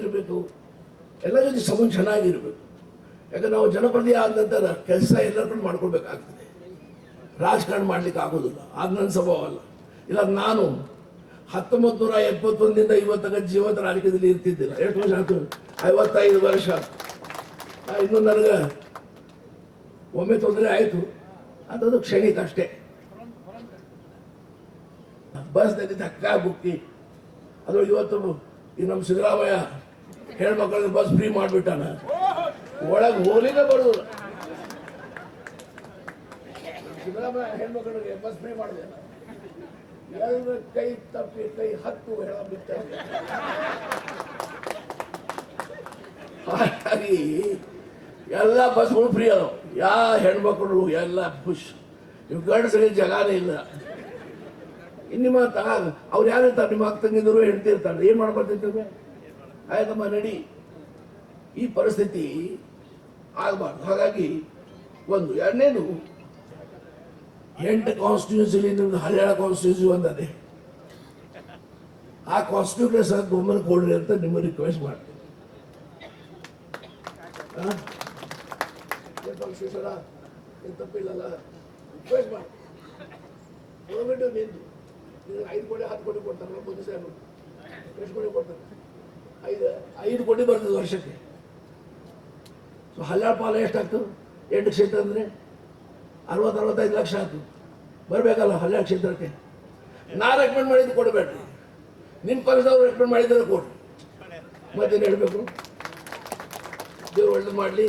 ಚೆನ್ನಾಗಿರಬೇಕು, ಎಲ್ಲ ಜೊತೆ ಸಂಬಂಧ ಚೆನ್ನಾಗಿರಬೇಕು. ಯಾಕಂದ್ರೆ ನಾವು ಜನಪ್ರತಿನಿಧಿ ಆದ ನಂತರ ಕೆಲಸ ಎಲ್ಲರೂ ಮಾಡ್ಕೊಳ್ಬೇಕಾಗ್ತದೆ, ರಾಜಕಾರಣ ಮಾಡ್ಲಿಕ್ಕೆ ಆಗೋದಿಲ್ಲ. ಆಗ ನನ್ನ ಸ್ವಭಾವ ಅಲ್ಲ. ಇಲ್ಲ, ನಾನು 1971 ಇವತ್ತಗ ಜೀವಂತ ರಾಜಕೀಯದಲ್ಲಿ ಇರ್ತಿದ್ದಿಲ್ಲ. ಎಷ್ಟು ವರ್ಷ ಆಯ್ತು? 55 ವರ್ಷ ಆಯ್ತು. ಇನ್ನೂ ನನಗೆ ಒಮ್ಮೆ ತೊಂದರೆ ಆಯಿತು, ಅದೊಂದು ಕ್ಷಣಿಕ ಅಷ್ಟೇ. ಬಸ್ನಲ್ಲಿ ಧಕ್ಕ ಬುಕ್ಕಿ ಅದು ಇವತ್ತು ಈ ನಮ್ಮ ಸಿದ್ದರಾಮಯ್ಯ ಹೆಣ್ಮಕ್ಳಿಗೆ ಬಸ್ ಫ್ರೀ ಮಾಡಿಬಿಟ್ಟಾನ. ಒಳಗೆ ಹೋಲಿನೇ ಬರೋದು. ಸಿದ್ದರಾಮಯ್ಯ ಹೆಣ್ಮಕ್ಳಿಗೆ ಬಸ್ ಫ್ರೀ ಮಾಡಿದೆ. ಎಲ್ಲ ಕೈ ತಪ್ಪಿ ಕೈ ಹತ್ತು ಹೇಳ ಬಿಡ್ತಾರೆ. ಹಾಗಾಗಿ ಎಲ್ಲ ಬಸ್ಗಳು ಫ್ರೀ ಅದಾವ. ಯಾವ ಹೆಣ್ಮಕ್ಳು ಎಲ್ಲ ಖುಷ್. ನೀವು ಗಂಡಸರಿಗೆ ಜಗಾನೇ ಇಲ್ಲ. ನಿಮ್ಮ ಅವ್ರು ಯಾರಿರ್ತಾರೆ, ನಿಮ್ಮ ಅಕ್ಕ ತಂಗಿದ್ರು ಹೇಳ್ತಿರ್ತಾರೆ, ಏನು ಮಾಡ್ಕೊಳ್ತಿರ್ತೀವಿ? ಆಯ್ತಮ್ಮ ನಡಿ. ಈ ಪರಿಸ್ಥಿತಿ ಆಗಬಾರ್ದು. ಹಾಗಾಗಿ ಒಂದು. ಎರಡನೇದು, 8 ಕಾನ್ಸ್ಟಿಟ್ಯೂನ್ಸಿಲಿ ನಿಮ್ದು ಹರಿಯಾಣ ಕಾನ್ಸ್ಟಿಟ್ಯೂನ್ಸಿ ಒಂದದೆ. ಆ ಕಾನ್ಸ್ಟಿಟ್ಯೂನ್ಸಿ ಸಹ ಒಮ್ಮೆ ಕೊಡ್ರಿ ಅಂತ ನಿಮ್ಮ ರಿಕ್ವೆಸ್ಟ್ ಮಾಡ್ತೀನಿ. ತಪ್ಪಿಲ್ಲಲ್ಲ, ರಿಕ್ವೆಸ್ಟ್ ಮಾಡಿ. ಗೌರ್ಮೆಂಟು ನಿಂದು 5 ಕೋಟಿ 10 ಕೋಟಿ ಕೊಡ್ತಾರಲ್ಲ, ಮೋದಿ ಸಾಹೇಬರು ಎಷ್ಟು ಕೋಟಿ ಕೊಡ್ತಾರೆ? 5 ಕೋಟಿ ಬರ್ತದೆ ವರ್ಷಕ್ಕೆ. ಸೊ ಹಲ್ಯಾಳ ಪಾಲ ಎಷ್ಟಾಗ್ತದೆ? 8 ಕ್ಷೇತ್ರ ಅಂದರೆ 60-65 ಲಕ್ಷ ಆಯ್ತು. ಬರಬೇಕಲ್ಲ ಹಲ್ಯಾಳ ಕ್ಷೇತ್ರಕ್ಕೆ. ನಾ ರೆಕಮೆಂಡ್ ಮಾಡಿದ್ದು ಕೊಡಬೇಡ್ರಿ, ನಿಮ್ಮ ಪಕ್ಷದವ್ರು ರೆಕಮೆಂಡ್ ಮಾಡಿದ್ರೆ ಕೊಡ್ರಿ. ಮತ್ತೇನು ಹೇಳಬೇಕು? ದೇವ್ರು ಒಳ್ಳೇದು ಮಾಡಲಿ.